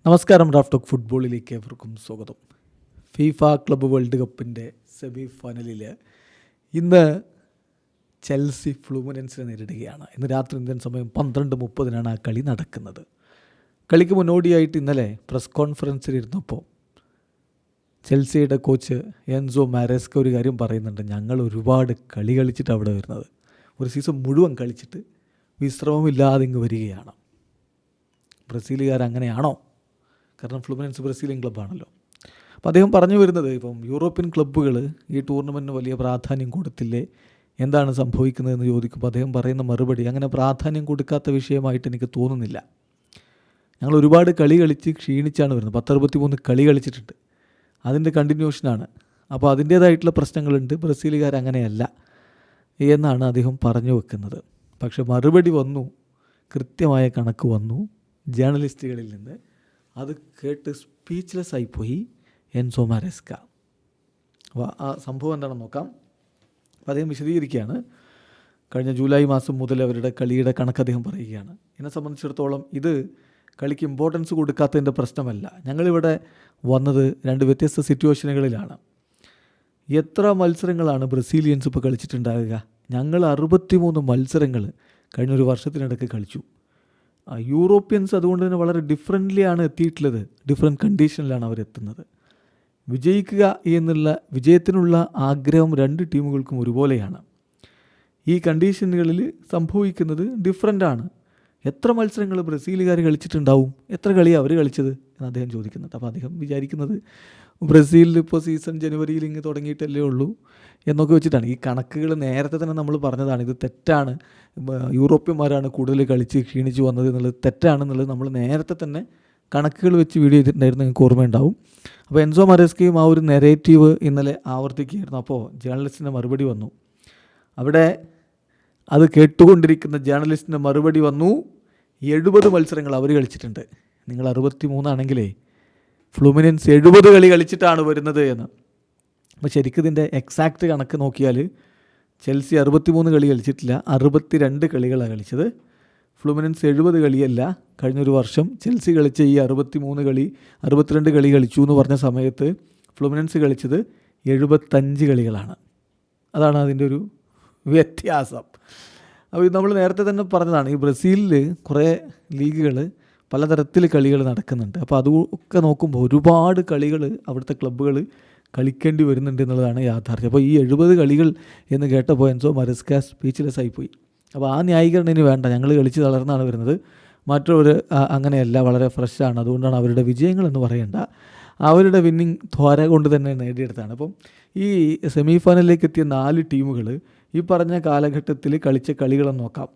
നമസ്കാരം. Raf talk ഫുട്ബോളിലേക്ക് ഏവർക്കും സ്വാഗതം. ഫിഫ ക്ലബ്ബ് വേൾഡ് കപ്പിൻ്റെ സെമി ഫൈനലിൽ ഇന്ന് ചെൽസി ഫ്ലൂമിനൻസിനെ നേരിടുകയാണ്. ഇന്ന് രാത്രി ഇന്ത്യൻ സമയം 12:30 ആ കളി നടക്കുന്നത്. കളിക്ക് മുന്നോടിയായിട്ട് ഇന്നലെ പ്രസ് കോൺഫറൻസിൽ ഇരുന്നപ്പോൾ ചെൽസിയുടെ കോച്ച് എൻസോ മാരേസ്ക ഒരു കാര്യം പറയുന്നുണ്ട്. ഞങ്ങൾ ഒരുപാട് കളി കളിച്ചിട്ട് അവിടെ വരുന്നത്, ഒരു സീസൺ മുഴുവൻ കളിച്ചിട്ട് വിശ്രമമില്ലാതെ ഇങ്ങ് വരികയാണ്. ബ്രസീലുകാരങ്ങനെയാണോ? കാരണം ഫ്ലൂമിനൻസ് ബ്രസീലിയൻ ക്ലബ്ബാണല്ലോ. അപ്പോൾ അദ്ദേഹം പറഞ്ഞു വരുന്നത്, ഇപ്പം യൂറോപ്യൻ ക്ലബ്ബുകൾ ഈ ടൂർണമെൻറ്റിന് വലിയ പ്രാധാന്യം കൊടുത്തില്ലേ, എന്താണ് സംഭവിക്കുന്നതെന്ന് ചോദിക്കുമ്പോൾ അദ്ദേഹം പറയുന്ന മറുപടി, അങ്ങനെ പ്രാധാന്യം കൊടുക്കാത്ത വിഷയമായിട്ട് എനിക്ക് തോന്നുന്നില്ല. ഞങ്ങൾ ഒരുപാട് കളി കളിച്ച് ക്ഷീണിച്ചാണ് വരുന്നത്. 63 കളി കളിച്ചിട്ടുണ്ട്, അതിൻ്റെ കണ്ടിന്യൂഷനാണ്. അപ്പോൾ അതിൻ്റേതായിട്ടുള്ള പ്രശ്നങ്ങളുണ്ട്. ബ്രസീലുകാരങ്ങനെയല്ല എന്നാണ് അദ്ദേഹം പറഞ്ഞു വെക്കുന്നത്. പക്ഷെ മറുപടി വന്നു, കൃത്യമായ കണക്ക് വന്നു ജേർണലിസ്റ്റുകളിൽ നിന്ന്. അത് കേട്ട് സ്പീച്ച്ലെസ് ആയിപ്പോയി എൻസോ മാരേസ്ക. അപ്പോൾ ആ സംഭവം എന്താണെന്ന് നോക്കാം. അപ്പോൾ അദ്ദേഹം വിശദീകരിക്കുകയാണ്. കഴിഞ്ഞ ജൂലൈ മാസം മുതൽ അവരുടെ കളിയുടെ കണക്ക് അദ്ദേഹം പറയുകയാണ്. എന്നെ സംബന്ധിച്ചിടത്തോളം ഇത് കളിക്ക് ഇമ്പോർട്ടൻസ് കൊടുക്കാത്തതിൻ്റെ പ്രശ്നമല്ല. ഞങ്ങളിവിടെ വന്നത് 2 വ്യത്യസ്ത സിറ്റുവേഷനുകളിലാണ്. എത്ര മത്സരങ്ങളാണ് ബ്രസീലിയൻസ് ഇപ്പോൾ കളിച്ചിട്ടുണ്ടാകുക? ഞങ്ങൾ 63 മത്സരങ്ങൾ കഴിഞ്ഞൊരു വർഷത്തിനിടയ്ക്ക് കളിച്ചു. യൂറോപ്യൻസ് അതുകൊണ്ട് തന്നെ വളരെ ഡിഫറൻ്റ്ലിയാണ് എത്തിയിട്ടുള്ളത്. ഡിഫറെൻറ്റ് കണ്ടീഷനിലാണ് അവരെത്തുന്നത്. വിജയിക്കുക എന്നുള്ള വിജയത്തിനുള്ള ആഗ്രഹം 2 ടീമുകൾക്കും ഒരുപോലെയാണ്. ഈ കണ്ടീഷനുകളിൽ സംഭവിക്കുന്നത് ഡിഫറൻ്റാണ്. എത്ര മത്സരങ്ങൾ ബ്രസീലുകാർ കളിച്ചിട്ടുണ്ടാവും? എത്ര കളിയാണ് അവർ കളിച്ചത് എന്ന് അദ്ദേഹം ചോദിക്കുന്നുണ്ട്. അപ്പോൾ അദ്ദേഹം വിചാരിക്കുന്നത് ബ്രസീലിൽ ഇപ്പോൾ സീസൺ ജനുവരിയിൽ ഇങ്ങ് തുടങ്ങിയിട്ടല്ലേ ഉള്ളൂ എന്നൊക്കെ വെച്ചിട്ടാണ്. ഈ കണക്കുകൾ നേരത്തെ തന്നെ നമ്മൾ പറഞ്ഞതാണ്. ഇത് തെറ്റാണ്, യൂറോപ്യന്മാരാണ് കൂടുതൽ കളിച്ച് ക്ഷീണിച്ച് വന്നത് എന്നുള്ളത് തെറ്റാണെന്നുള്ളത് നമ്മൾ നേരത്തെ തന്നെ കണക്കുകൾ വെച്ച് വീഡിയോ ചെയ്തിട്ടുണ്ടായിരുന്നു, നിങ്ങൾക്ക് ഓർമ്മയുണ്ടാവും. അപ്പോൾ എൻസോ മാരേസ്കയും ആ ഒരു നെറേറ്റീവ് ഇന്നലെ ആവർത്തിക്കുകയായിരുന്നു. അപ്പോൾ ജേർണലിസ്റ്റിൻ്റെ മറുപടി വന്നു. അവിടെ അത് കേട്ടുകൊണ്ടിരിക്കുന്ന ജേർണലിസ്റ്റിൻ്റെ മറുപടി വന്നു, 70 മത്സരങ്ങൾ അവർ കളിച്ചിട്ടുണ്ട്. നിങ്ങൾ 63 ആണെങ്കിലേ ഫ്ലൂമിനൻസ് 70 കളി കളിച്ചിട്ടാണ് വരുന്നത് എന്ന്. അപ്പോൾ ശരിക്കും ഇതിൻ്റെ എക്സാക്റ്റ് കണക്ക് നോക്കിയാൽ ചെൽസി 63 കളി കളിച്ചിട്ടില്ല, 62 കളികളാണ് കളിച്ചത്. ഫ്ലൂമിനൻസ് 70 കളിയല്ല. കഴിഞ്ഞൊരു വർഷം ചെൽസി കളിച്ച ഈ 62 കളി കളിച്ചു എന്ന് പറഞ്ഞ സമയത്ത് ഫ്ലൂമിനൻസ് കളിച്ചത് 75 കളികളാണ്. അതാണ് അതിൻ്റെ ഒരു വ്യത്യാസം. അപ്പോൾ ഇത് നമ്മൾ നേരത്തെ തന്നെ പറഞ്ഞതാണ്. ഈ ബ്രസീലിൽ കുറേ ലീഗുകൾ പലതരത്തിൽ കളികൾ നടക്കുന്നുണ്ട്. അപ്പോൾ അതൊക്കെ നോക്കുമ്പോൾ ഒരുപാട് കളികൾ അവിടുത്തെ ക്ലബ്ബുകൾ കളിക്കേണ്ടി വരുന്നുണ്ട് എന്നുള്ളതാണ് യാഥാർത്ഥ്യം. അപ്പോൾ ഈ 70 കളികൾ എന്ന് കേട്ടപ്പോൾ എൻസോ മാരേസ്ക സ്പീച്ച്ലെസ് ആയിപ്പോയി. അപ്പോൾ ആ ന്യായീകരണം ഇനി വേണ്ട, ഞങ്ങൾ കളിച്ച് തളർന്നാണ് വരുന്നത്, മറ്റൊരു അങ്ങനെയല്ല, വളരെ ഫ്രഷാണ്, അതുകൊണ്ടാണ് അവരുടെ വിജയങ്ങളെന്ന് പറയേണ്ട, അവരുടെ വിന്നിങ് ത്വര കൊണ്ട് തന്നെ നേടിയെടുത്താണ്. അപ്പം ഈ സെമി ഫൈനലിലേക്ക് എത്തിയ 4 ടീമുകൾ ഈ പറഞ്ഞ കാലഘട്ടത്തിൽ കളിച്ച കളികളെന്ന് നോക്കാം.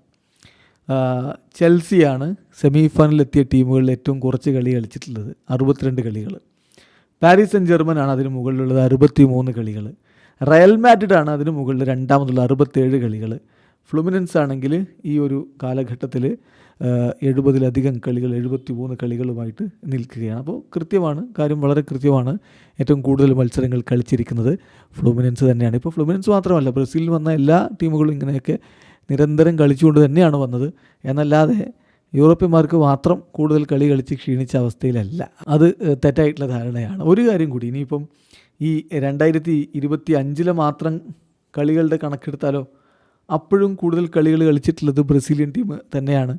ചെൽസിയാണ് സെമി ഫൈനലിലെത്തിയ ടീമുകളിൽ ഏറ്റവും കുറച്ച് കളി കളിച്ചിട്ടുള്ളത്, 62 കളികൾ. പാരീസ് സെൻ ജർമ്മനാണ് അതിന് മുകളിലുള്ളത്, 63 കളികൾ. റയൽ മാഡ്രിഡാണ് അതിന് മുകളിൽ രണ്ടാമതുള്ള 67 കളികൾ. ഫ്ലൂമിനൻസ് ആണെങ്കിൽ ഈ ഒരു കാലഘട്ടത്തിൽ 70-ലധികം കളികൾ, 73 കളികളുമായിട്ട് നിൽക്കുകയാണ്. അപ്പോൾ കൃത്യമാണ്, കാര്യം വളരെ കൃത്യമാണ്. ഏറ്റവും കൂടുതൽ മത്സരങ്ങൾ കളിച്ചിരിക്കുന്നത് ഫ്ലൂമിനൻസ് തന്നെയാണ്. ഇപ്പോൾ ഫ്ലൂമിനൻസ് മാത്രമല്ല, ബ്രസീലിൽ വന്ന എല്ലാ ടീമുകളും ഇങ്ങനെയൊക്കെ നിരന്തരം കളിച്ചുകൊണ്ട് തന്നെയാണ് വന്നത്. എന്നല്ലാതെ യൂറോപ്യന്മാർക്ക് മാത്രം കൂടുതൽ കളി കളിച്ച് ക്ഷീണിച്ച അവസ്ഥയിലല്ല. അത് തെറ്റായിട്ടുള്ള ധാരണയാണ്. ഒരു കാര്യം കൂടി, ഇനിയിപ്പം ഈ 2025 മാത്രം കളികളുടെ കണക്കെടുത്താലോ, അപ്പോഴും കൂടുതൽ കളികൾ കളിച്ചിട്ടുള്ളത് ബ്രസീലിയൻ ടീം തന്നെയാണ്.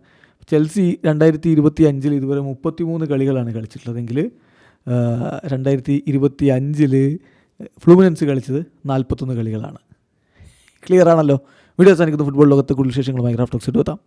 ചെൽസി 2025 ഇതുവരെ 33 കളികളാണ് കളിച്ചിട്ടുള്ളതെങ്കിൽ 2025 ഫ്ലൂമിനൻസ് കളിച്ചത് 41 കളികളാണ്. ക്ലിയർ ആണല്ലോ? വീഡിയോ അവസാനിക്കുന്ന ഫുട്ബോൾ ലോകത്തെ കൂടുതൽ വിശേഷങ്ങളുമായി റാഫ് ടോക്സ് എത്താം.